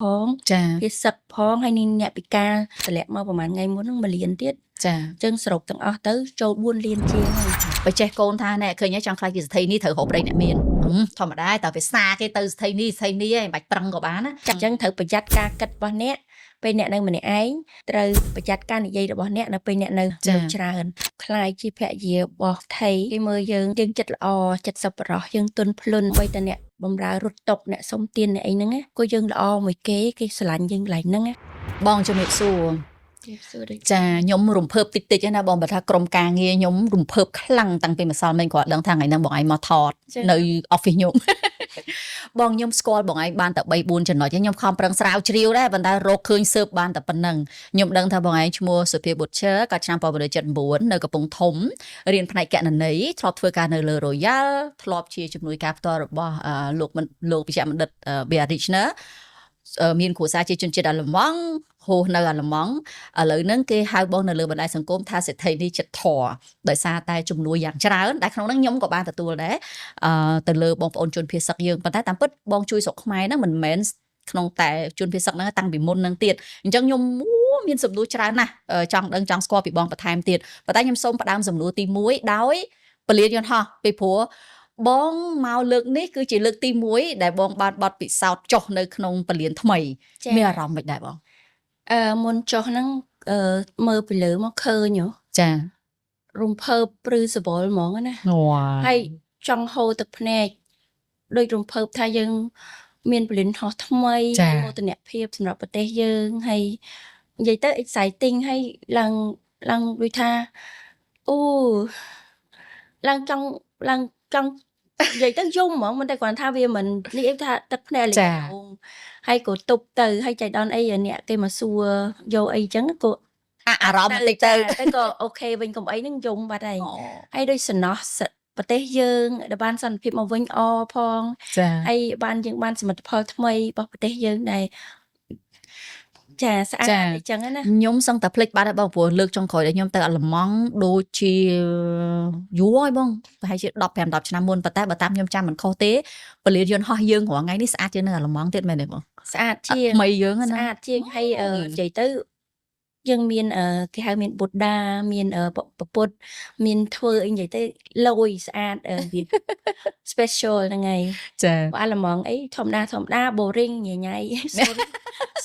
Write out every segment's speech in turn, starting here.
ផងភាសឹកផងហើយនេះអ្នកពិការតម្លាក់មកប្រហែលថ្ងៃមុនហ្នឹង1លានទៀតចាអញ្ចឹងសរុបទាំងអស់ទៅចូល4លានជាងហើយបើចេះកូនថាណែឃើញចង់ខ្លាចជាស្ថិនេះត្រូវរកប្តីអ្នកមានធម្មតាតើវាសាគេទៅស្ថិនេះឯងមិនបាច់ប្រឹងក៏បានណាអញ្ចឹងត្រូវប្រយ័ត្នការគិតរបស់អ្នកពេលអ្នកនៅម្នាក់ឯងត្រូវប្រយ័ត្នការនិយាយរបស់អ្នកនៅពេលអ្នកនៅច្រើនខ្លាយជាភរិយារបស់ថៃគេមើលយើងចិត្តល្អចិត្តសប្បុរសយើងទុនភ្លុនបីតអ្នកបំរើរត់តុកអ្នកសុំទានអ្នកអីហ្នឹងក៏យើងល្អមួយគេស្រឡាញ់យើងកន្លែងហ្នឹងបងជំរាបសួរចាខ្ញុំរំភើបតិចណាបងបើថាក្រុមការងារខ្ញុំរំភើបខ្លាំងតាំងពីម្សិលមិញគាត់ដឹងថាថ្ងៃហ្នឹងបងឯងមកថតនៅ office ខ្ញុំបងខ្ញុំស្គាល់បងឯងបានតែ3 4ចំណុចខ្ញុំខំប្រឹងស្រាវជ្រាវដែរប៉ុន្តែរកឃើញស៊ើបបានតែប៉ុណ្្នឹងខ្ញុំដឹងថាបងឯងឈ្មោះសុភាបុត្រឈើក៏ឆ្នាំ1979នៅកំពង់ធំរៀនផ្នែកគណនេយ្យធ្លាប់ធ្វើការនៅលើ Royal ធ្លាប់ជាជំនួយការផ្ទាល់របស់លោកវិជ្ជបណ្ឌិត Bia Richner មានគ្រួសារជាជនជាតិអាល្លឺម៉ង់ហូសនៅអាល្លឺម៉ង់ឥឡូវហ្នឹងគេហៅបងនៅលើបណ្ដាញសង្គមថាសេដ្ឋីនេះចិត្តធរដោយសារតែជំនួយយ៉ាងច្រើនដែលក្នុងហ្នឹងខ្ញុំក៏បានទទួលដែរទៅលើបងប្អូនជនភៀសសឹកយើងប៉ុន្តែតាមពិតបងជួយស្រុកខ្មែរហ្នឹងមិនមែនក្នុងតែជនភៀសសឹកហ្នឹងតាំងពីមុនហ្នឹងទៀតអញ្ចឹងខ្ញុំមានសំណួរច្រើនណាស់ចង់ដឹងចង់ស្គាល់ពីបងបន្ថែមទៀតប៉ុន្តែខ្ញុំសូមផ្ដើមសំណួរទី1ដោយពលានយន្តហោះពីព្រោះបងមកលើកនេះគឺជាលើកទី1ដែលបងបានបត់ពិសោធន៍ចុះនៅក្នុងពលានថ្មីមានអារម្មណ៍មិនដែរបងមុនចុះហ្នឹងមើលពីលើមកឃើញចារំភើបព្រឺសវល់ហ្មងណាហើយចង់ហូរទឹកភ្នែកដូចរំភើបថាយើងមានពលានហោះថ្មីមោទនភាពសម្រាប់ប្រទេសយើងហើយនិយាយទៅ exciting ហើយឡើងដូចថាអូឡើងចង់និយាយទៅយំហ្មងមិនតែគ្រាន់ថាវាមិននេះអីថាទឹកភ្នែកលេងហើយក៏ទប់ទៅហើយចៃដនអីអ្នកគេមកសួរយកអីចឹងក៏អារម្មណ៍បន្តិចទៅក៏អូខេវិញកុំអីហ្នឹងយំបាត់ហើយដូចសំណោះប្រទេសយើងដែលបានសន្តិភាពមកវិញផងហើយយើងបានសមិទ្ធផលថ្មីរបស់ប្រទេសយើងដែរចាស្អាតអញ្ចឹងណាខ្ញុំសឹងតែភ្លេចបាត់ហើយបងព្រោះលើកចុងក្រោយដែលខ្ញុំទៅអាល្លឺម៉ង់ដូចជាយូរហើយបងប្រហែលជា15-10ឆ្នាំមុនប៉ុន្តែបើតាមខ្ញុំចាំមិនខុសទេពលានយន្តហោះយើងរាល់ថ្ងៃនេះស្អាតជាងនៅអាល្លឺម៉ង់ទៀតមែនទេបងស្អាតជាងថ្មីយើងណាស្អាតជាងហើយនិយាយទៅយើងមានគេហៅមានបុត្តាមានពុទ្ធមានធ្វើអីនិយាយទៅលយស្អាតspecial ហ្នឹងហើយចាអាល្លឺម៉ង់អីធម្មតា boring ញ៉ៃ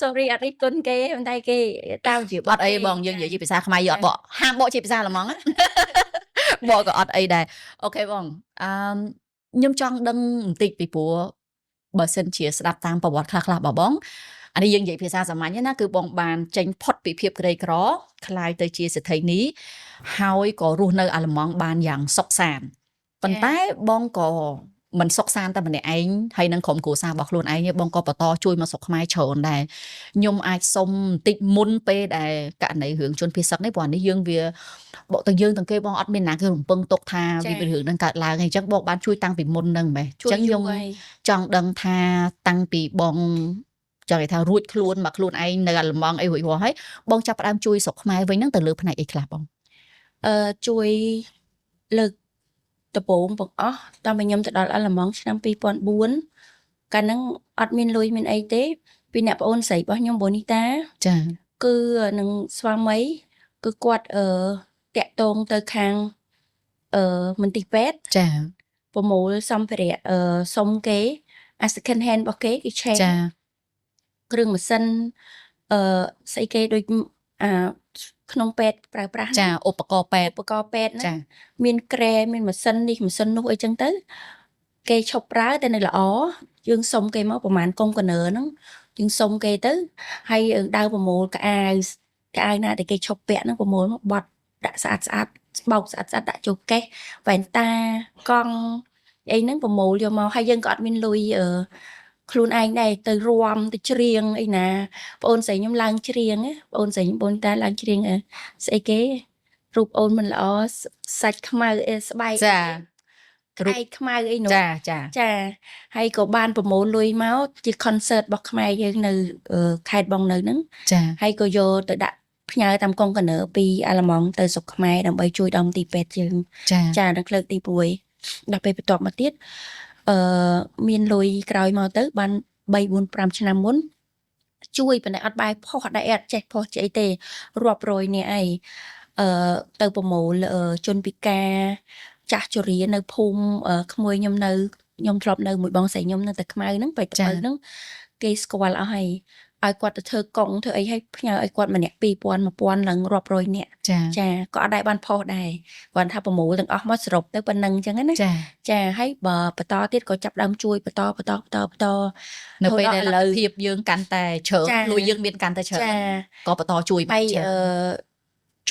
sorry អត់រីគុណគេប៉ុន្តែគេតាមជាបត់អីបងយើងនិយាយជាភាសាខ្មែរយើងអត់បកហាមបកជាភាសាអាល្លឺម៉ង់បកក៏អត់អីដែរអូខេបងខ្ញុំចង់ដឹងបន្តិចពីព្រោះបើសិនជាស្ដាប់តាមប្រវត្តិខ្លះរបស់បងអានេះយើងនិយាយភាសាសាមញ្ញណាគឺបងបានចេញផុតពីភាពក្រីក្រคล้ายទៅជាសេដ្ឋីនេះហើយក៏រស់នៅអាល្លឺម៉ង់បានយ៉ាងសុខសាន្តប៉ុន្តែបងក៏មិនសុខសាន្តតែម្នាក់ឯងហើយនឹងក្រុមគ្រួសាររបស់ខ្លួនឯងបងក៏បន្តជួយមកស្រុកខ្មែរច្រើនដែរខ្ញុំអាចសុំបន្តិចមុនពេលដែលករណីរឿងជនភៀសសឹកនេះព្រោះនេះយើងវាបកទាំងយើងទាំងគេបងអត់មានណាគេរំពឹងទុកថាវាเป็นរឿងនឹងកើតឡើងហើយអញ្ចឹងបងបានជួយតាំងពីមុនហ្នឹងមែនអញ្ចឹងខ្ញុំចង់ដឹងថាតាំងពីបងចង់និយាយថារួចខ្លួនមកខ្លួនឯងនៅអាល្លឺម៉ង់អីរួចរាល់ហើយបងចាប់ផ្ដើមជួយស្រុកខ្មែរវិញហ្នឹងទៅលើផ្នែកអីខ្លះបងជួយលើកដំបូងបងអស់តើខ្ញុំទៅដល់អាល្លឺម៉ង់ឆ្នាំ2004កាលហ្នឹងអត់មានលុយមានអីទេពីអ្នកប្អូនស្រីរបស់ខ្ញុំបូនីតាចាគឺនឹងស្វាមីគឺគាត់តាក់តងទៅខាងមន្ទីរពេទ្យចាប្រមូលសម្ភារៈសុំគេsecond hand របស់គេគឺឆេចាគ្រឿងម៉ាស៊ីនស្អីគេដូចក្នុងពេទ្យប្រើប្រាស់ចាឧបករណ៍ពេទ្យចាមានក្រែមានម៉ាស៊ីននេះម៉ាស៊ីននោះអីចឹងទៅគេឈប់ប្រើតែនៅល្អយើងសុំគេមកប្រហែលកុងតឺន័រហ្នឹងយើងសុំគេទៅហើយដើរប្រមូលកៅអៅណាដែលគេឈប់ពាក់ហ្នឹងប្រមូលមកបត់ដាក់ស្អាតបោកស្អាតដាក់ចូលកេសវ៉ែនតាកង់អីហ្នឹងប្រមូលយកមកហើយយើងក៏អត់មានលុយខ្លួនឯងដែរទៅរាំទៅច្រៀងអីណាបងអូនស្រីខ្ញុំឡើងច្រៀងបងអូនស្រីខ្ញុំបងតាឡើងច្រៀងស្អីគេរូបអូនមិនល្អសាច់ខ្មៅស្បែកចារូបខ្មៅអីនោះចាហើយក៏បានប្រមូលលុយមកជា concert របស់ខ្មែរយើងនៅខេត្តបងនៅហ្នឹងចាហើយក៏យកទៅដាក់ផ្ញើតាមកុងតឺន័រពីអាល្លឺម៉ង់ទៅស្រុកខ្មែរដើម្បីជួយដល់ទីពេទ្យយើងចានៅលើកទី1ដល់ពេលបន្ទាប់មកទៀតមានលុយក្រោយមកទៅបាន3-4-5ឆ្នាំមុន ជួយប៉ុន្តែអត់បាយផុសអត់ដែរអត់ចេះផុសចេះអីទេរាប់រយនាក់អីទៅប្រមូលជនពិការចាស់ជរានៅភូមិក្មួយខ្ញុំធ្លាប់នៅមួយបងស្រីខ្ញុំនៅតែខ្មៅហ្នឹងបែបទៅហ្នឹងគេស្គាល់អស់ហើយឲ្យគាត់ទៅធ្វើកង់ធ្វើអីឲ្យផ្ញើឲ្យគាត់ម្នាក់2000 1000ឡើងរាប់រយនាក់ចាក៏អត់ដែរបានផុសដែរគាត់ថាប្រមូលទាំងអស់មកសរុបទៅប៉ុណ្ណឹងអញ្ចឹងណាចាហើយបើបន្តទៀតក៏ចាប់ដើមជួយបន្តនៅពេលដែលលទ្ធភាពយើងកាន់តែច្រើនលុយយើងមានកាន់តែច្រើនក៏បន្តជួយបាន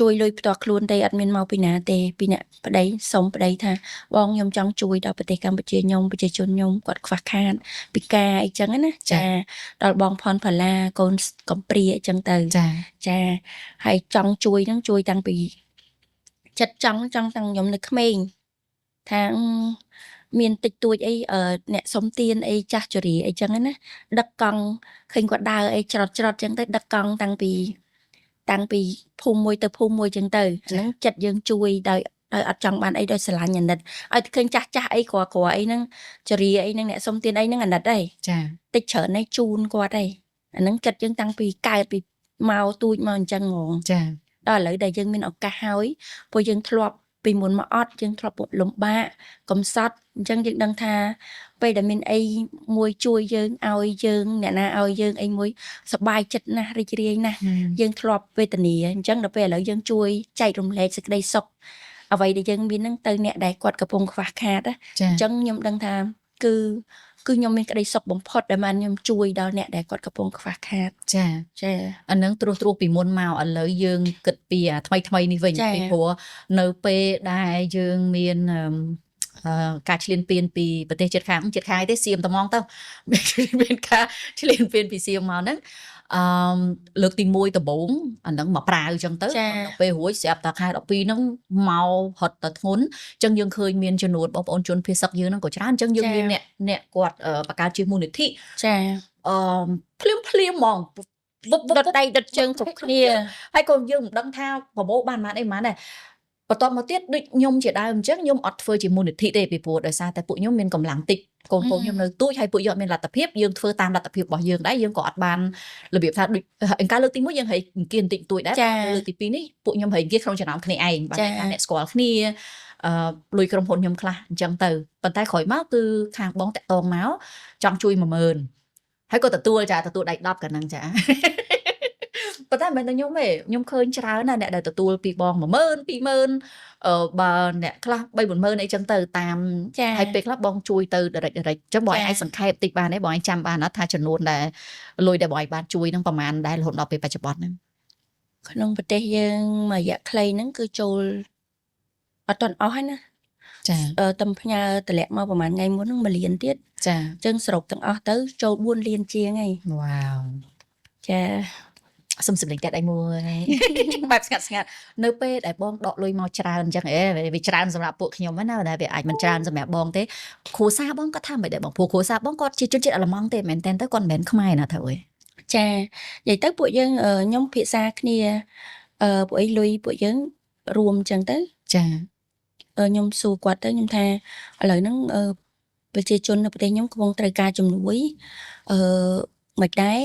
ជួយលុយផ្ទាល់ខ្លួនទេអត់មានមកពីណាទេពីអ្នកប្តីសុំប្តីថាបងខ្ញុំចង់ជួយដល់ប្រទេសកម្ពុជាខ្ញុំប្រជាជនខ្ញុំគាត់ខ្វះខាតពិការអីចឹងណាចាដល់បងផនផាឡាកូនកំព្រាអញ្ចឹងទៅចាហើយចង់ជួយហ្នឹងជួយតាំងពីចិត្តចង់តាំងខ្ញុំនៅក្មេងថាមានតិចតួចអីអ្នកសុំទានអីចាស់ជរាអីចឹងណាដឹកកង់ឃើញគាត់ដើរអីច្រត់ចឹងទៅដឹកកង់តាំងពីភូមិមួយទៅភូមិមួយចឹងទៅអាហ្នឹងចិត្តយើងជួយដោយអត់ចង់បានអីដោយស្រឡាញ់អាណិតឲ្យឃើញចាស់អីគ្រាអីហ្នឹងចរិយាអីហ្នឹងអ្នកសុំទានអីហ្នឹងអាណិតអីចាតិចច្រើនឯងជូនគាត់អីអាហ្នឹងចិត្តយើងតាំងពីកើតពីមកទូចមកអញ្ចឹងហ្មងចាដល់ឥឡូវដែលយើងមានឱកាសហើយព្រោះយើងធ្លាប់ពីមុនមកអត់យើងធ្លាប់លំបាកកំសត់អញ្ចឹងយើងដឹងថាពេលដែលមានអីមួយជួយយើងឲ្យយើងអ្នកណាឲ្យយើងអីមួយសប្បាយចិត្តណាស់រីករាយណាស់យើងធ្លាប់វេទនាអញ្ចឹងដល់ពេលឥឡូវយើងជួយចែករំលែកសេចក្តីសុខអ្វីដែលយើងមានហ្នឹងទៅអ្នកដែលគាត់កំពុងខ្វះខាតអញ្ចឹងខ្ញុំដឹងថាគឺខ្ញុំមានក្តីសុខបំផុតដែលបានខ្ញុំជួយដល់អ្នកដែលគាត់កំពុងខ្វះខាតចាអានឹងត្រួសពីមុនមកឥឡូវយើងគិតពីថ្មីនេះវិញពីព្រោះនៅពេលដែលយើងមានការឈ្លានពានពីប្រទេសជិតខាងទេសៀមត្មងទៅមានការឈ្លានពានពីសៀមមកហ្នឹងលើកទី1ដំបូងអាហ្នឹងមកប្រាវអញ្ចឹងទៅពេលរួចស្រាប់តែខែ12ហ្នឹងមកហត់តែធ្ងន់អញ្ចឹងយើងឃើញមានចំនួនបងប្អូនជនភៀសសឹកយើងហ្នឹងក៏ច្រើនអញ្ចឹងយើងមានអ្នកគាត់បង្កើតជាមូលនិធិចាភ្លាមហ្មងដុតដៃដុតជើងគ្រប់គ្នាហើយក៏យើងមិនដឹងថាប្រមូលបានប៉ុន្មានដែរបន្ទាប់មកទៀតដូចខ្ញុំជាដើមអញ្ចឹងខ្ញុំអត់ធ្វើជាមូលនិធិទេពីព្រោះដោយសារតែពួកខ្ញុំមានកម្លាំងតិចកូនខ្ញុំនៅទូចហើយពួកយើងអត់មានលទ្ធភាពយើងធ្វើតាមលទ្ធភាពរបស់យើងដែរយើងក៏អត់បានរបៀបថាដូចអង្ការលើកទី1យើងហែកអង្គានតិចតួចដែរលើកទី2នេះពួកខ្ញុំហែកអង្គានក្នុងចំណោមគ្នាឯងបាទអ្នកស្គាល់គ្នាលុយក្រុមហ៊ុនខ្ញុំខ្លះអញ្ចឹងទៅប៉ុន្តែក្រោយមកគឺខាងបងតាក់តងមកចង់ជួយ 10000 ហើយក៏ទទួលដៃ10កាលហ្នឹងចាប៉ុន្តែមិនតែខ្ញុំទេខ្ញុំឃើញច្រើនណាស់អ្នកដែលទទួលពីបង 10000 20000បើអ្នកខ្លះ 3-40000អីចឹងទៅតាមហើយពេលខ្លះបងជួយទៅ direct ចឹងបងអាចសង្ខេបតិចបានទេបងអាចចាំបានអត់ថាចំនួនដែលលុយដែលបងបានជួយនឹងប្រហែលដែររហូតដល់ពេលបច្ចុប្បន្នហ្នឹងក្នុងប្រទេសយើងមួយរយៈខ្លីហ្នឹងគឺចូលអត់ទាន់អស់ហើយណាចាតំផ្ញើតម្លាក់មកប្រហែលថ្ងៃមុនហ្នឹង1លានទៀតចាចឹងសរុបទាំងអស់ទៅចូល4លានជាងហើយវ៉ាវចាសុំសម្លេងតែដៃមួយបែបស្ងាត់នៅពេលដែលបងដកលុយមកច្រើនអញ្ចឹងវាច្រើនសម្រាប់ពួកខ្ញុំណាតែវាអាចមិនច្រើនសម្រាប់បងទេគ្រួសារបងគាត់ថាមិនដែរបងព្រោះគ្រួសារបងគាត់ជាជនជាតិអាល្លឺម៉ង់ទេមែនតើគាត់មិនមែនខ្មែរណាទៅអើយចានិយាយទៅពួកយើងខ្ញុំភាសាគ្នាពួកអីលុយពួកយើងរួមអញ្ចឹងទៅចាខ្ញុំសួរគាត់ទៅខ្ញុំថាឥឡូវហ្នឹងប្រជាជននៅប្រទេសខ្ញុំកំពុងត្រូវការជំនួយមិនដែរ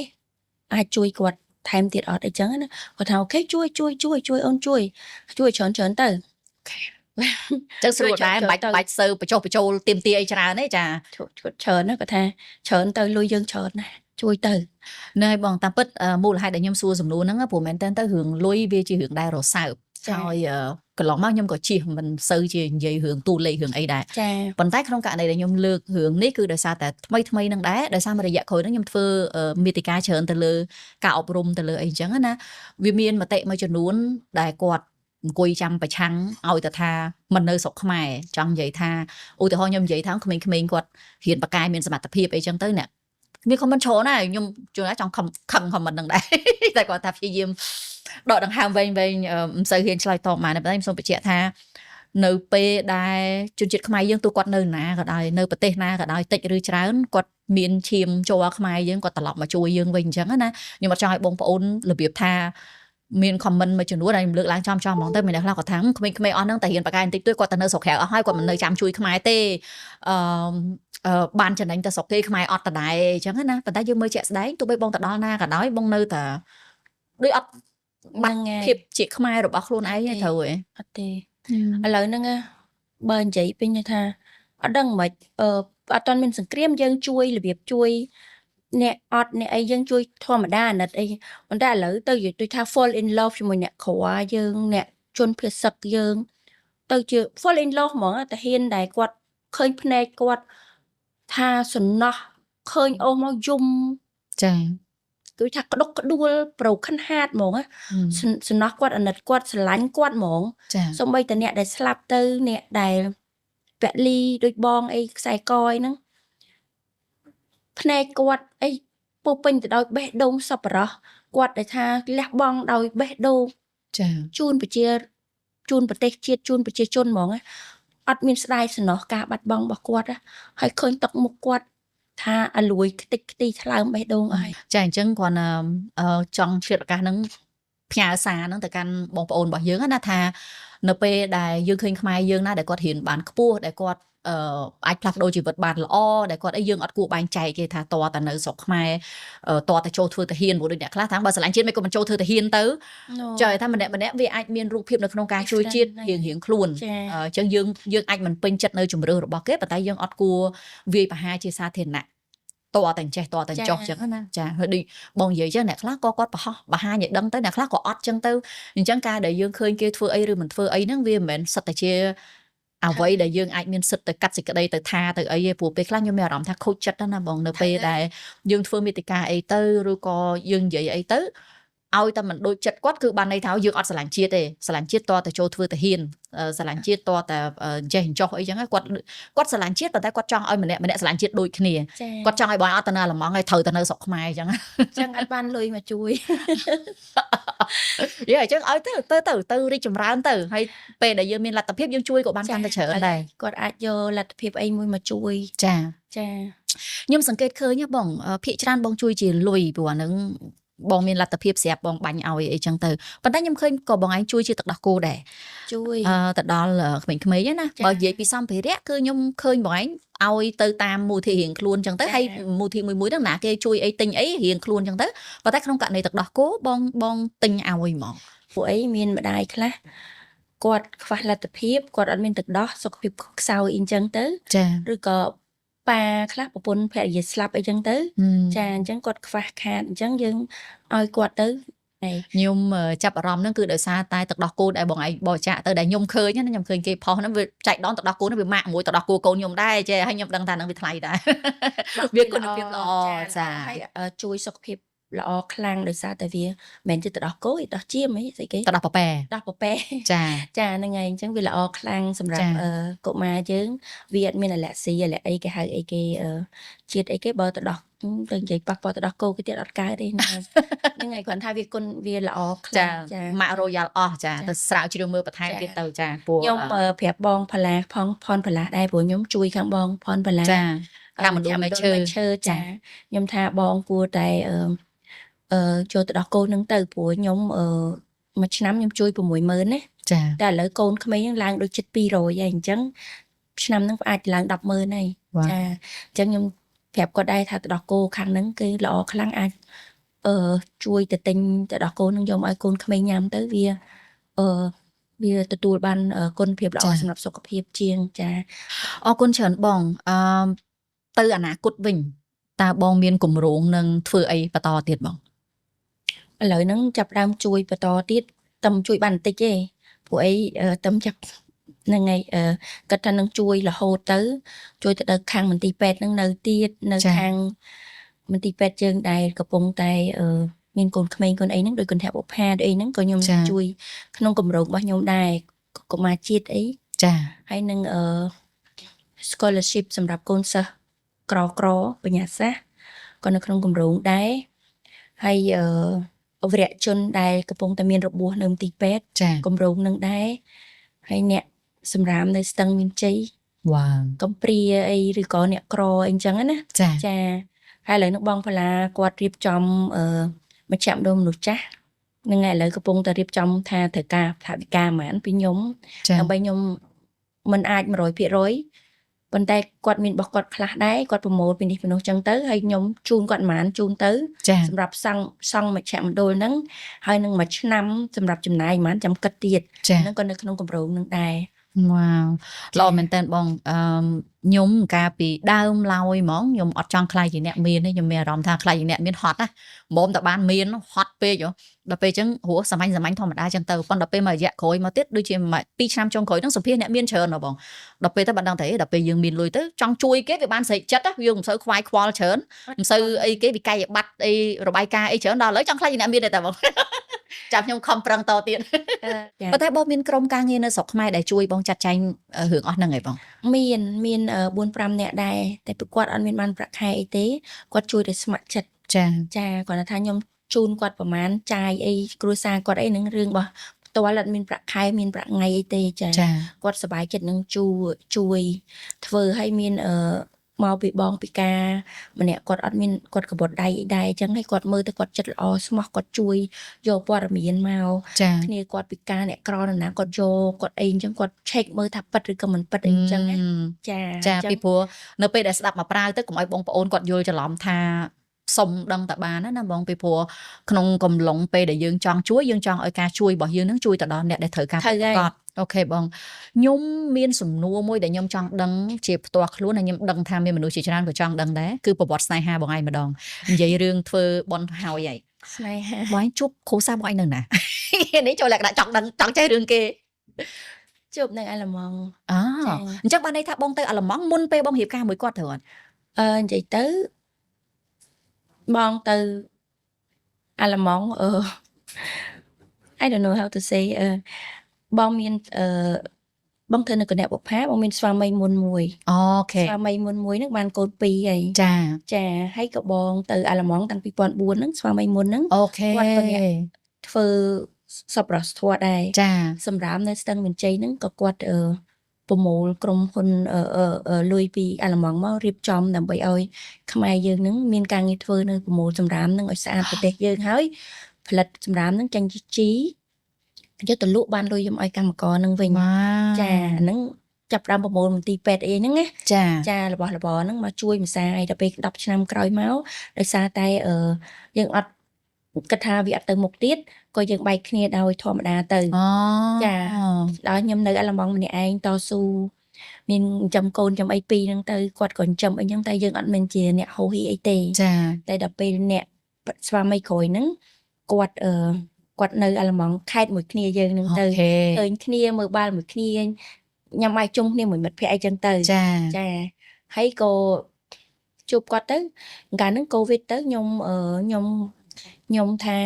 អាចជួយគាត់ថែមទៀតអត់អីចឹងណាគាត់ថាអូខេជួយអូនជួយច្រើនទៅចឹងស្រួលដែរមិនបាច់សើបញ្ចុះបញ្ចូលទៀមទាអីច្រើនទេចាច្រើនណាគាត់ថាច្រើនទៅលុយយើងច្រើនណាជួយទៅណែបងតាមពិតមូលហេតុដែលខ្ញុំសួរសំណួរហ្នឹងព្រោះមែនតើរឿងលុយវាជារឿងដែលរសើបហើយកន្លងមកខ្ញុំក៏ជិះមិនសូវជានិយាយរឿងទូលេខរឿងអីដែរប៉ុន្តែក្នុងករណីដែលខ្ញុំលើករឿងនេះគឺដោយសារតែថ្មីនឹងដែរដោយសារមួយរយៈក្រោយហ្នឹងខ្ញុំធ្វើមេតិកាច្រើនទៅលើការអប់រំទៅលើអីចឹងណាវាមានមតិមួយចំនួនដែលគាត់អង្គុយចាំប្រឆាំងឲ្យតែថាមិននៅស្រុកខ្មែរចង់និយាយថាឧទាហរណ៍ខ្ញុំនិយាយថាក្មេងៗគាត់រៀនបកាយមានសមត្ថភាពអីចឹងទៅអ្នកមានខមមិនច្រើនដែរខ្ញុំជួនណាចង់ខឹងខមមិននឹងដែរតែគាត់ថាព្យាយាមដកដង្ហើមវែងមិនសូវហ៊ានឆ្លើយតបមកតែខ្ញុំសូមបញ្ជាក់ថានៅពេលដែលជនជាតិខ្មែរយើងទោះគាត់នៅណាក៏ដោយនៅប្រទេសណាក៏ដោយតិចឬច្រើនគាត់មានឈាមចូលខ្មែរយើងគាត់ត្រឡប់មកជួយយើងវិញអញ្ចឹងណាខ្ញុំអត់ចង់ឲ្យបងប្អូនរបៀបថាមាន comment មួយចំនួនដែលខ្ញុំលើកឡើងចំហ្មងទៅមានអ្នកខ្លះគាត់ថាក្មេងៗអស់ហ្នឹងតែរៀនបកាយបន្តិចតួចគាត់ទៅនៅស្រុកក្រៅអស់ហើយគាត់មិននៅចាំជួយខ្មែរទេ ban chẳng đánh ta sọc kê khai ọt ta đài chẳng hết na ta dương mới chạy đấy tôi bây bông ta đó na cả nói bông nơi ta đôi ọt bắt thiệp chị khai rồi bác luôn ấy thầu ấy lời nâng bên chị bên như tha ở đằng mà ở toàn mình sừng krem dân chui là việc chui nè ọt nè ai dân chui thua mà đa nè ai mình đã lỡ tới giờ tôi tha fall in love cho mình nè khổ dân nè chôn phía sặc dân tới chưa fall in love mà ta hiên đại quạt khơi phê quạt tha sần nọ khơi ô mau zoom cứ thà có đua pro khăn hạt mỏng á sần nọ quạt anh nè quạt sần lánh quạt mỏng xong bây giờ nè đại slap tư nè đại vẽ ly đôi bong ấy xài coi nè phê quạt ấy bộ pin từ đôi bé đông sập rồi quạt đại tha lẹ bong đôi bé đô chun bị chia chun bị tê chia chun bị chia chun mỏng á admin slide sần nọ cả bát bong bạc quạt á hay khơi tóc một quạt tha lùi tích tí thằng bé đông ấy chẳng chừng còn trong chuyện cả nâng nhà xa nâng từ căn bong ồn bảo dưỡng á tha np đài dương khơi khai dương na để quạt hiện bản cua để quạt ai plug đôi chỉ vật bản lo để quạt ấy dương ọt cụ bàn chạy kia tha to ta nợ sọc khai to ta châu thưa ta hiền bộ được đẹp tháng bao giờ lạnh trên mấy con mình châu thưa ta hiền tứ trời tha mình đẹp vì ai miền ruột phim được không ca chui chiết hiền khuôn chân dương anh mình pin chặt nơi chùm rơ bỏ kết và tay dương ọt cua vì bà hai chia xa thiền nặng to thành trẻ to thành chọc chẳng na chà hơi đi bong vậy chứ nè khác có bà hai nhảy đâm tới nè khác có ọt chân tư nhưng chẳng ca để dương khơi kia thưa ấy rồi mình thưa ấy nó vì mình sạch tại chia vậy để dương ai miền sứt từ cắt dịch ở đây từ tha từ ấy phù pe khác như mèo đỏng tha khâu chất đó là bong np để dương thưa mitica ấy tư rồi có dương vậy ấy tứ ao ta mình đôi chật quát cứ ban này tháo dương ọt sả lạnh chiết to từ châu thưa từ hiền sả lạnh chiết to từ dây hình cho ấy chẳng quát sả lạnh chiết và tay quát trong ơi mình đẹp sả lạnh chiết đôi kia quát trong ai bói ọt là món ngày thời ta sọc mai chẳng ai ban lười mà chui vậy chứ ơi từ đi chùm ra từ hay về để dương miền là tập hiệp dương chui của ban can ta trở ở đây quát ai vô là tập hiệp ấy mui mà chui chà nhưng sẵn kết khơi nhá bỏng thị tràn bong chui chỉ lùi của nâng bong miền là tập hiệp xẹp bong bánh ao ấy chẳng từ bản thân nhâm khơi có bong anh chui chỉ tật đặc cô để chui tật đó là mình mấy nhá bao giờ bị xong thì rét cứ nhâm khơi bong anh ao từ tam mùi thì hiện luôn chẳng tới hay mùi thì mùi đằng nã kia chui ấy tinh ấy hiện luôn chẳng tới và tay không cạn này tật đặc cố bong tinh ao ấy mỏ của ấy miền mà đài khá quạt phải là tập hiệp quạt ở miền tật đó sau hiệp sau in chẳng tới rồi có bà khác một bốn phải dịch slap ấy chẳng tới chẳng quạt phải khát chẳng dừng oi quạt tới này nhưng mà chập ròm nó cứ đợi xa tay tật đọc cô đại bọn ấy bỏ chạy tới đại nhung khơi nhá nó nhung khơi kia phò nó về chạy đón tật đọc cô nó bị mạng mũi tật đọc cô nhung đây chè hay nhung đăng thàn nó bị thay đây việc con được việc lo chà chui sọc hiệp lọ khang được sao tại vì mình chỉ tật đọc cố đó chiêm ấy gì cái tật đọc bò bè chà nên ngày chẳng vì lọ khang sầm rạp cậu mà chứ Việt mình là lạ xì là ấy cái hai ấy cái chiết ấy cái bờ tật đọc từng vậy bạc bò tật đọc cô cái tiết đọc cái đi nhưng ngày còn thay việc con vì lọ chà mạ royal chà tật sạo chỉ được mưa bật hai cái tàu chà nhóm phẹp bong phà la phong phà la đây của nhóm chui khang bong phon phà la làm một đôi chơi chà nhóm tha bong của tại cho tụi đó cô nâng từ của nhóm mà năm nhóm chui của mũi mớn ấy đã lỡ cô không mấy lang đôi chết pi rồi vậy chẳng năm nó ai lang đọc mơ này chẳng nhóm phép qua đây thà tụi đó cô khăn nâng cái lọ khăn ai chui từ tinh tụi đó cô nâng dòng ai cô không mấy nhắm tới vì tụi tôi ban con phép lọ sầm lập sọc phép chiên con chẩn bong từ anh à cốt vinh ta bong miên cùng ruộng nâng thưa ấy và to tiệt bong lời nó chập ram chui và to tiết tâm chui bàn tịch ấy của ấy tâm chập nên ngày cách ra nó chui là hô tới chui từ đợt khang mình tì pet nó nơi tiết nơi khang mình tì pet chân đài cặp bông tay miền cồn khmer con ấy nó đôi con thẹp bột ha đôi nó có nhom chui không cầm rộng bao nhom đài có mà chiết ấy hay nâng scholarship sầm rạp con sơ cro bên nhà sát còn nó không cầm rộng đấy hay vẽ chân đài cặp bông tay miền rộng bùa nâng tì pet cầm rộng nâng đấy hay nè sầm rạp nơi sân miền cháy công pri ấy rồi có nè cro anh chẳng á cha hay là nước bông phải là quạt riệp trong mà chạm đôm nút chá nên ngày lấy cái bông ta riệp trong tha thời ca thả bị ca mà anh bị nhóm bây nhóm mình ai mà rồi bị rối ប៉ុន្តែគាត់មានរបស់គាត់ខ្លះដែរគាត់ប្រមូលពីនេះពីនោះចឹងទៅហើយខ្ញុំជូនគាត់ប៉ុន្មានជូនទៅសម្រាប់សង់មជ្ឈមណ្ឌលហ្នឹងហើយនឹងមួយឆ្នាំសម្រាប់ចំណាយប៉ុន្មានចាំគិតទៀតហ្នឹងក៏នៅក្នុងគម្រោងហ្នឹងដែរ វ៉ាវល្អមែនតើបងខ្ញុំកាលពីដើមឡើយហ្មងខ្ញុំអត់ចង់ខ្លាចជាអ្នកមានទេខ្ញុំមានអារម្មណ៍ថាខ្លាចជាអ្នកមានហត់ណាមុំតែបានមានហត់ពេកដល់ពេលអញ្ចឹងហួសសាមញ្ញធម្មតាអញ្ចឹងទៅប៉ុន្តែដល់ពេលមករយៈក្រោយមកទៀតដូចជា2ឆ្នាំចុងក្រោយហ្នឹងសម្ភារអ្នកមានច្រើនហ៎បងដល់ពេលទៅបាត់ដឹងតែដល់ពេលយើងមានលុយទៅចង់ជួយគេវាបានស្រេចចិត្តយើងមិនសូវខ្វាយខ្វល់ច្រើនមិនសូវអីគេវិក័យប័ត្រអីរបាយការណ៍អីច្រើនដល់ឥឡូវចង់ខ្លាចជាអ្នកមានទេតែបងចាំខ្ញុំខំប្រឹងតទៀតប៉ុន្តែបងមានក្រុមការងារនៅស្រុកខ្មែរដែលជួយបងចាត់ចែងរឿងអស់ហ្នឹងឯងបងមាន 4-5 នាក់ដែរតែពួកគាត់អត់មានបានប្រាក់ខែអីទេគាត់ជួយតែស្ម័គ្រចិត្តចាគាត់ថាខ្ញុំជូនគាត់ប្រហែលចាយអីគ្រួសារគាត់អីហ្នឹងរឿងរបស់ផ្ទាល់អត់មានប្រាក់ខែមានប្រាក់ថ្ងៃអីទេចាគាត់សប្បាយចិត្តនឹងជួយធ្វើឲ្យមានមកពីបងពីការម្នាក់គាត់អត់មានគាត់កបត់ដៃអីដែរអញ្ចឹងហើយគាត់មើលទៅគាត់ចិត្តល្អស្មោះគាត់ជួយយកព័ត៌មានមកគ្នាគាត់ពីការអ្នកក្រណាគាត់យកគាត់អីអញ្ចឹងគាត់ check មើលថាពិតឬក៏មិនពិតអីអញ្ចឹងចាពីព្រោះនៅពេលដែលស្ដាប់មកប្រើទៅកុំឲ្យបងប្អូនគាត់យល់ច្រឡំថាសុំដឹងតែបានណាបងពីព្រោះក្នុងកំឡុងពេលដែលយើងចង់ជួយយើងចង់ឲ្យការជួយរបស់យើងនឹងជួយទៅដល់អ្នកដែលត្រូវការគាត់អូខេបងខ្ញុំមានសំណួរមួយដែលខ្ញុំចង់ដឹងជាផ្ទាល់ខ្លួនហើយខ្ញុំដឹងថាមានមនុស្សជាច្រើនក៏ចង់ដឹងដែរគឺប្រវត្តិស្នេហាបងឯងម្ដងនិយាយរឿងធ្វើបន់ហើយឯងស្នេហាបងឯងជួបគ្រូសាស្ត្របងឯងនៅណានេះចូលលក្ខណៈចង់ដឹងចង់ចេះរឿងគេជួបនៅអាល្លឺម៉ង់អញ្ចឹងបានន័យថាបងទៅអាល្លឺម៉ង់មុនពេលបងរៀបការមួយគាត់ត្រូវអត់និយាយទៅបងទៅអាល្លឺម៉ង់I don't know how to say បងមានបងធ្វើនៅគណៈបុប្ផាបងមានស្វាមីមុនមួយអូខេស្វាមីមុនមួយហ្នឹងបានកូន2ហើយចាហើយក៏បងទៅអាល្លឺម៉ង់តាំងពី2004ហ្នឹងស្វាមីមុនហ្នឹងអូខេគាត់ក៏អ្នកធ្វើសប្បុរសធម៌ដែរចាសម្រាប់នៅស្ទឹងមានជ័យហ្នឹងក៏គាត់ប្រមូលក្រុមហ៊ុនលុយពីអាល្លឺម៉ង់មករៀបចំដើម្បីឲ្យខ្មែរយើងហ្នឹងមានការងារធ្វើនៅប្រមូលសម្រាមហ្នឹងឲ្យស្អាតប្រទេសយើងហើយផលិតសម្រាមហ្នឹងចាញ់ជីយកទៅលក់បានលុយឲ្យកម្មករនឹងវិញចាហ្នឹងចាប់ផ្ដើមប្រមូលមន្ទីរពេទ្យអីហ្នឹងណាចារបស់របរហ្នឹងមកជួយម្សាយដល់ពេល10ឆ្នាំក្រោយមកដោយសារតែយើងអត់គិតថាវាអត់ទៅមុខទៀតក៏យើងបែកគ្នាដោយធម្មតាទៅចាដល់ខ្ញុំនៅអាល្លឺម៉ង់ម្នាក់ឯងតស៊ូមានចំកូនចំអីពីរហ្នឹងទៅគាត់ក៏ចំអីហ្នឹងតែយើងអត់មានជាអ្នកហោហីអីទេតែដល់ពេលអ្នកស្វាមីក្រោយហ្នឹងគាត់នៅអាល្លឺម៉ង់ខេត្តមួយគ្នាយើងនឹងទៅឃើញគ្នាមើលបាល់មួយគ្នាញ៉ាំបាយជុំគ្នាមួយមិត្តភក្តិអីចឹងទៅចាហើយក៏ជួបគាត់ទៅកាលហ្នឹងកូវីដទៅខ្ញុំថា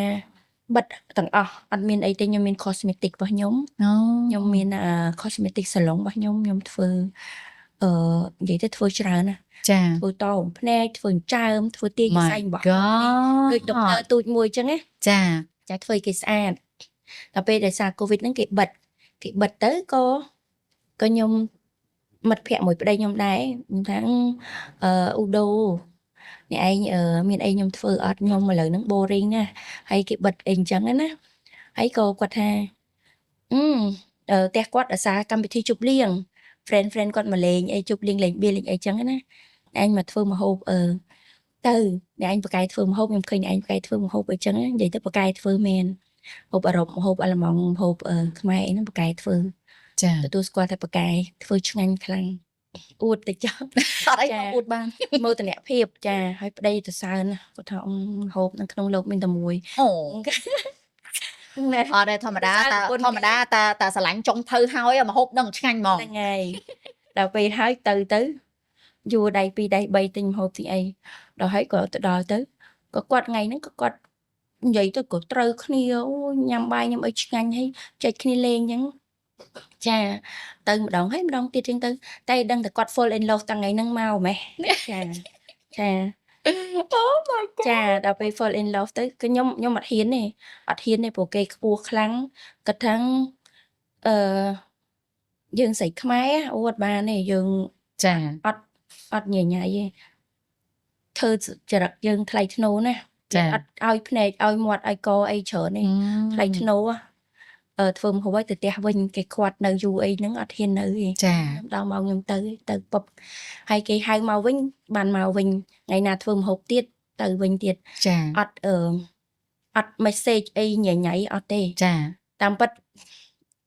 បិទទាំងអស់អត់មានអីទេខ្ញុំមាន cosmetic របស់ខ្ញុំមាន cosmetic salon របស់ខ្ញុំធ្វើនិយាយទៅធ្វើច្រើនណាចាធ្វើតោភ្នែកធ្វើចើមធ្វើទាញសែងរបស់ដូចដុកទ័រទូចមួយចឹងណាចាធ្វើឲ្យគេស្អាតដល់ពេលដែលសារកូវីដហ្នឹងគេបិទទៅក៏ខ្ញុំមិត្តភក្តិមួយប្តីខ្ញុំដែរខ្ញុំថាអ៊ូដូអ្នកឯងមានអីខ្ញុំធ្វើអត់ខ្ញុំឥឡូវហ្នឹង boring ណាហើយគេបិទអីអញ្ចឹងណាហើយក៏គាត់ថាផ្ទះគាត់អាសាកម្មវិធីជប់លៀង friend គាត់មកលេងអីជប់លៀងលេងបៀលេងអីចឹងណាឯងមកធ្វើម្ហូបទៅអ្នកឯងបកែធ្វើម្ហូបខ្ញុំឃើញឯងបកែធ្វើម្ហូបអីចឹងនិយាយទៅបកែធ្វើមែនម្ហូបអឺរ៉ុបម្ហូបអាល្លឺម៉ង់ម្ហូបខ្មែរអីហ្នឹងបកែធ្វើចាទទួលស្គាល់តែបកែធ្វើឆ្ងាញ់ខ្លាំងអួតទៅចោលអត់អីអួតបានមោទនភាពចាហើយប្តីទៅសើណាគាត់ថាម្ហូបនៅក្នុងលោកមានតែមួយអូអត់ទេធម្មតាតាស្រឡាញ់ចុងភៅហើយម្ហូបនឹងឆ្ងាញ់ហ្មងហ្នឹងហើយដល់ពេលហើយទៅយួរដៃ2ដៃ3ទិញម្ហូបទីអីដល់ហើយក៏ទៅដល់ទៅក៏គាត់ថ្ងៃហ្នឹងក៏គាត់និយាយទៅក៏ត្រូវគ្នាអូញ៉ាំបាយញ៉ាំអីឆ្ងាញ់ហើយចែកគ្នាលេងអញ្ចឹងចាទៅម្ដងហើយម្ដងទៀតចឹងទៅតែដឹងតែគាត់ full in love តាំងថ្ងៃហ្នឹងមកម៉េះចាអូ my god ចាដល់ពេល full in love ទៅគឺខ្ញុំអត់ហ៊ានទេព្រោះគេខ្ពស់ខ្លាំងគាត់ថាយើងស្រីខ្មែរអត់បានទេយើងចាអត់ញញ៉ៃទេធ្វើចរិតយើងថ្លៃធ្នូណាអត់ឲ្យភ្នែកឲ្យមាត់ឲ្យកអីច្រើនទេថ្លៃធ្នូ ធ្វើមហូបឲ្យទៅផ្ទះវិញគេគាត់នៅយូរអីហ្នឹងអត់ហ៊ាននៅទេ ចា ដល់មកខ្ញុំទៅពុបហើយគេហៅមកវិញបានមកវិញថ្ងៃណាធ្វើមហូបទៀតទៅវិញទៀត ចា អត់ message អីញញ៉ៃអត់ទេ ចា តាមពិត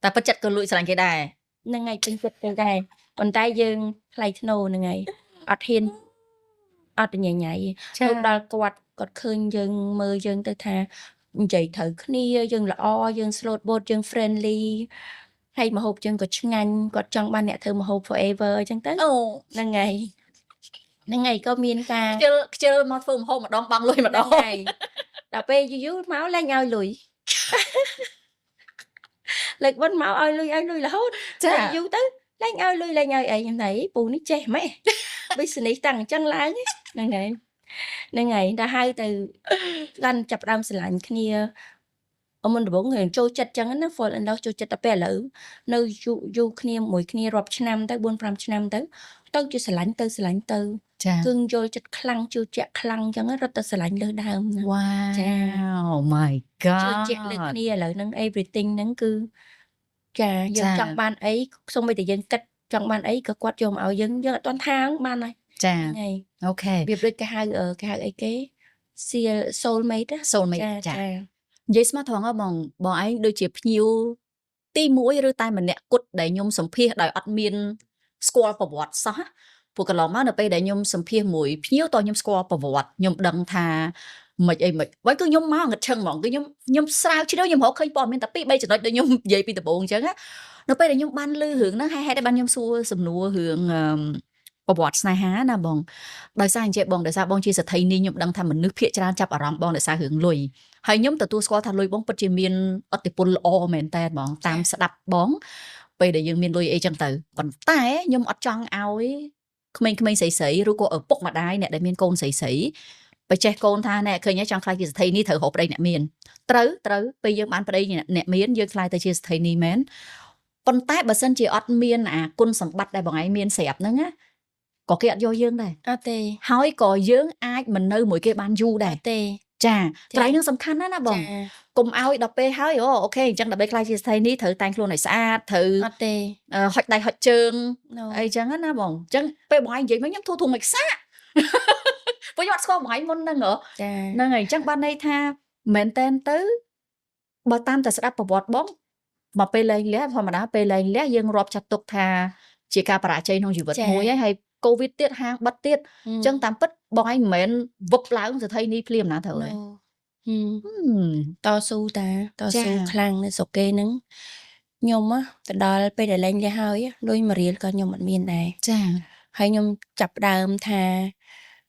តែពិតចិត្តក៏លួចស្រឡាញ់គេដែរ ហ្នឹងហើយពេញចិត្តទៅដែរប៉ុន្តែយើងថ្លៃធ្នូហ្នឹងហើយអត់ហ៊ានអត់ញញ៉ៃទៅដល់គាត់ឃើញយើងមើលយើងទៅថានិយាយត្រូវគ្នាយើងល្អយើង slot boat យើង friendly ហើយមហូបយើងក៏ឆ្ងាញ់គាត់ចង់បានអ្នកធ្វើមហូប forever អញ្ចឹងទៅ អូ ហ្នឹងហើយក៏មានការ ខ្ជិលមកធ្វើម្ហូបម្ដងបងលុយម្ដង ហើយដល់ពេលយូរមកលែងឲ្យលុយ លើកមុនមកឲ្យលុយរហូត ចា យូរទៅលែងឲ្យអីខ្ញុំថាពូនេះចេះម៉េច business តាំងអញ្ចឹងឡើងហ្នឹងហើយដល់ហៅទៅកាន់ចាប់ដើមស្រឡាញ់គ្នាមុនដំបូងគេចូលចិត្តអញ្ចឹងណា fall in love ចូលចិត្តតែពេលឥឡូវនៅយូរគ្នាមួយគ្នារាប់ឆ្នាំទៅ 4-5 ឆ្នាំទៅជាស្រឡាញ់ទៅ ចា គឺយល់ចិត្តខ្លាំងជឿជាក់ខ្លាំងអញ្ចឹងរត់ទៅស្រឡាញ់លើដើមណា វ៉ា ចា វ my ជឿ god ជាក់លើគ្នាឥឡូវហ្នឹង everything ហ្នឹងគឺចាយើងចង់បានអីសូម្បីតែយើងគិតចង់បានអីក៏គាត់យកមកឲ្យយើងអត់ទាន់ថាបានហើយ ចា ហ្នឹងហើយ អូខេ វាដូចគេហៅអីគេ soulmate ណា soulmate ចា និយាយស្មោះត្រង់ហ៎បងឯងដូចជាភ្ញៀវទី1ឬតែម្នាក់គត់ដែលខ្ញុំសម្ភាសដោយអត់មានស្គាល់ប្រវត្តិសោះព្រោះកន្លងមកនៅពេលដែលខ្ញុំសម្ភាសមួយភ្ញៀវតខ្ញុំស្គាល់ប្រវត្តិខ្ញុំដឹងថាមិនអីមិនវិញគឺខ្ញុំមកងឹតឈឹងហ្មងគឺខ្ញុំស្រាវជ្រាវខ្ញុំរកឃើញព័ត៌មានតែ2 3ចំណុចដែលខ្ញុំនិយាយពីដំបូងអញ្ចឹងណានៅពេលដែលខ្ញុំបានឮរឿងហ្នឹងហេតុតែបានខ្ញុំសួរសំណួររឿងប្រវត្តិស្នេហាណាបងដោយសារអញ្ចឹងបងដោយសារបងជាសទ្ធីនេះខ្ញុំដឹងថាមនុស្សភាគច្រើនចាប់អារម្មណ៍បងដោយសាររឿងលុយហើយខ្ញុំទទួលស្គាល់ថាលុយបងពិតជាមានឥទ្ធិពលល្អមែនតើបងតាមស្ដាប់បងពេលដែលយើងមានលុយអីចឹងទៅប៉ុន្តែខ្ញុំអត់ចង់ឲ្យក្មេងៗស្រីៗឬក៏ឪពុកម្ដាយអ្នកដែលមានកូនស្រីៗបើចេះកូនថាណែឃើញហើយចង់ខ្លាចជាសទ្ធីនេះត្រូវរកប្តីអ្នកមានត្រូវពេលយើងបានប្តីអ្នកមានយើងខ្លាចទៅជាសទ្ធីនេះមែនប៉ុន្តែបើសិនជាអត់មានអាគុណសម្បត្តិដែលបងឯងមានស្រាប់ហ្នឹងណាក៏គេអត់យកយើងដែរ អត់ទេ ហើយក៏យើងអាចមិននៅមួយគេបានយូរដែរ ទេ ចាកន្លែងហ្នឹងសំខាន់ណាស់ណាបងកុំឲ្យដល់ពេលហើយអូខេអញ្ចឹងដើម្បីខ្លាចជាស្ថិតិនេះត្រូវតែងខ្លួនឲ្យស្អាតត្រូវ អត់ទេ ហុចដៃហុចជើង No. អីចឹងណាបងអញ្ចឹងពេលបងឯងនិយាយមកខ្ញុំធូរមិនខ្សាក់ ព្រោះខ្ញុំអត់ស្គាល់បងឯងមុនហ្នឹងហ៎ ចា ហ្នឹងហើយអញ្ចឹងបានន័យថាមែនតែនទៅបើតាមតែស្ដាប់ប្រវត្តិបងមកពេលលែងលះធម្មតាពេលលែងលះយើងរាប់ចាត់ទុកថាជាការបរាជ័យក្នុងជីវិតមួយហើយកូវីដទៀតហាងបិទទៀតអញ្ចឹងតាមពិតបងឯងមិនមែនវឹបឡើងសទ្ធិនេះភ្លាមណាត្រូវទេ ត ស៊ូតាតស៊ូខ្លាំងនៅស្រុកគេហ្នឹងខ្ញុំទៅដល់ពេលដែលលែងលះហើយលុយ1រៀលក៏ខ្ញុំអត់មានដែរ ចា ហើយខ្ញុំចាប់ដើមថា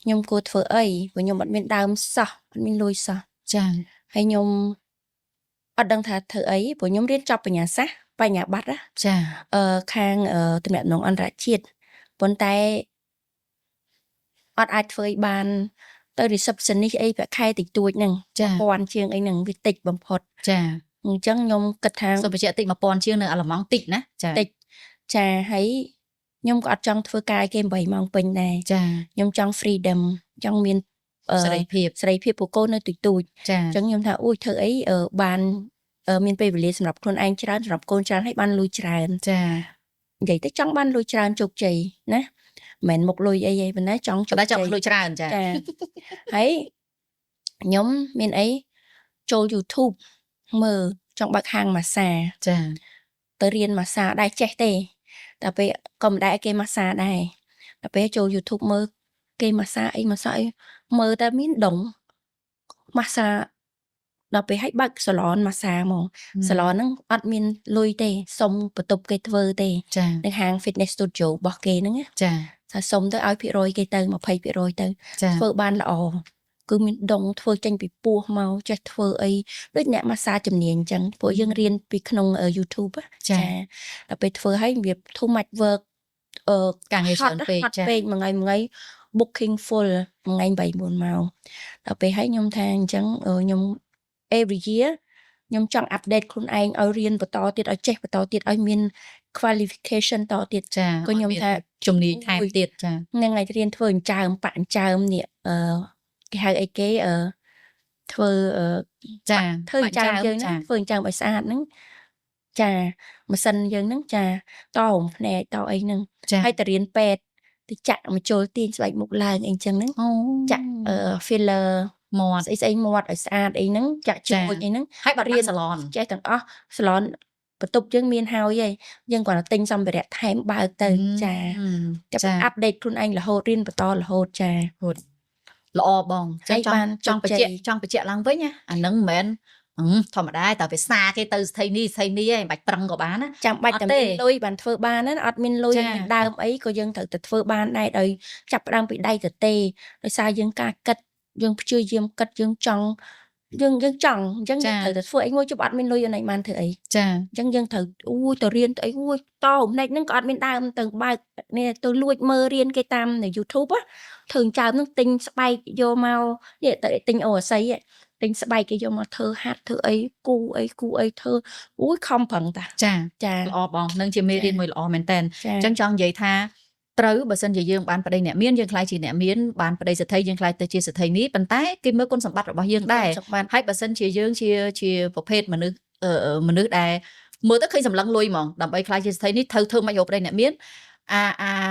ខ្ញុំគួរធ្វើអីព្រោះខ្ញុំអត់មានដើមសោះអត់មានលុយសោះ ចា ហើយខ្ញុំអត់ដឹងថាធ្វើអីព្រោះខ្ញុំរៀនចប់បញ្ញាសាស្ត្របញ្ញាបត្រ ចា ខាងតំណែងអន្តរជាតិប៉ុន្តែអត់អាចធ្វើឲ្យបានទៅ receptionist អីប្រាក់ខែតិចតួចហ្នឹង ចា 1000ជាងអីហ្នឹងវាតិចបំផុត ចា អញ្ចឹងខ្ញុំគិតថា សូមបញ្ជាក់តិច1000ជាងនៅអាឡម៉ង់តិចណាចា តិចចាហើយខ្ញុំក៏អត់ចង់ធ្វើការឲ្យគេ8ម៉ោងពេញដែរ ចា ខ្ញុំចង់ freedom ចង់មាន សេរីភាព សេរីភាពពួកកូននៅទូច ចា អញ្ចឹងខ្ញុំថាអូយធ្វើអីបានមានពេលវេលាសម្រាប់ខ្លួនឯងច្រើនសម្រាប់កូនច្រើនហើយបានលុយច្រើន ចា និយាយទៅចង់បានលុយច្រើនជោគជ័យណាមិនមែនមុខលុយអីប៉ុន្តែចង់ជោគ តែច ជ័ ង់ យ លុយច្រើនចា ចាហើយខ្ញុំមានអីចូល YouTube មើលចង់បើកហាងម៉ាស្សា ចា ទៅរៀនម៉ាស្សាដែរចេះទេតែពេលក៏មិនដែរឲ្យគេម៉ាស្សាដែរតែពេលចូល YouTube មើលគេម៉ាស្សាអីមើលតែមានដងម៉ាស្សាដល់ពេលឲ្យបើកសាឡនម៉ាស្សាហ្មងសាឡនហ្នឹងអត់មានលុយទេសុំបន្ទប់គេធ្វើទេ ចា នៅហាង fitness studio របស់គេហ្នឹងណា ចា ថាសុំទៅឲ្យភាគរយគេទៅ 20% ទៅ ចា ធ្វើបានល្អគឺមានដងធ្វើចេញពីពោះមកចេះធ្វើអីដូចអ្នកម៉ាស្សាជំនាញអញ្ចឹងព្រោះយើងរៀនពីក្នុង YouTube ដល់ពេលធ្វើឲ្យវា too much work ការងារច្រើនពេក ហត់ពេកមួយថ្ងៃ booking full មួយថ្ងៃ 3-4 ម៉ោងដល់ពេលឲ្យខ្ញុំថាអញ្ចឹងខ្ញុំ every year ខ្ញុំចង់ update ខ្លួនឯងឲ្យរៀនបន្តទៀតឲ្យចេះបន្តទៀតឲ្យមាន qualification តទៀត ចា ក៏ខ្ញុំថា ជំនាញថែមទៀតចា ហ្នឹងហើយរៀនធ្វើអញ្ចើមបាក់អញ្ចើមនេះគេហៅអីគេធ្វើ ចា ធ្វើអញ្ចើមយើងណាធ្វើអញ្ចើមឲ្យស្អាតហ្នឹង ចាម៉ាស៊ីនយើងហ្នឹងចាតរំភ្នែកតអីហ្នឹង ចា ហើយទៅរៀនពេទ្យទៅចាក់មកចូលទាញស្បែកមុខឡើងអីចឹងហ្នឹង អូ ចាក់filler មាត់ ស្អីមាត់ឲ្យស្អាតអីហ្នឹងចាក់ជួយអីហ្នឹង ហើយបាត់រៀនសាឡន ចេះទាំងអស់សាឡនបន្ទប់យើងមានហើយហើយយើងគ្រាន់តែទិញសម្ភារៈថែមបើកទៅចាចាប់អាប់ដេតខ្លួនឯងរហូតរៀនបន្តរហូតចា ល្អបង ហើយបាន ចង់បញ្ជាក់ឡើងវិញណាអាហ្នឹងមិនមែនធម្មតាតែវាសាគេទៅស្ថិនេះឯងមិនបាច់ប្រឹងក៏បានណា ចាំបាច់តែមានលុយបានធ្វើបានណាអត់មានលុយដើមអីក៏យើងត្រូវតែធ្វើបានដែរដោយចាប់ផ្ដើមពីដៃទៅទេដោយសារយើងការគិតយើងព្យាយាមគិតយើងចង់យើងចង់អញ្ចឹងយើងត្រូវតែធ្វើអីមួយជប់អត់មានលុយអីបានធ្វើអី ចា អញ្ចឹងយើងត្រូវទៅរៀនទៅអីតផ្នែកហ្នឹងក៏អត់មានដើមទៅបើកនេះទៅលួចមើលរៀនគេតាមនៅ YouTube ធ្វើចើមហ្នឹងទិញស្បែកយកមកនេះទៅទិញអូអាស័យទិញស្បែកគេយកមកធ្វើហាត់ធ្វើអីគូអីធ្វើខំប្រឹងតា ចា ល្អបងនឹងជាមេរៀនមួយល្អមែនតើអញ្ចឹងចង់និយាយថាត្រូវបើសិនជាយើងបានប្តីអ្នកមានយើងខ្លាយជាអ្នកមានបានប្តីសេដ្ឋីយើងខ្លាយទៅជាសេដ្ឋីនេះប៉ុន្តែគេមើលគុណសម្បត្តិរបស់យើងដែរហើយបើសិនជាយើងជាប្រភេទមនុស្សដែលមើលទៅឃើញសម្លឹងលុយហ្មងដើម្បីខ្លាយជាសេដ្ឋីនេះត្រូវធ្វើមិនយកប្តីអ្នកមាន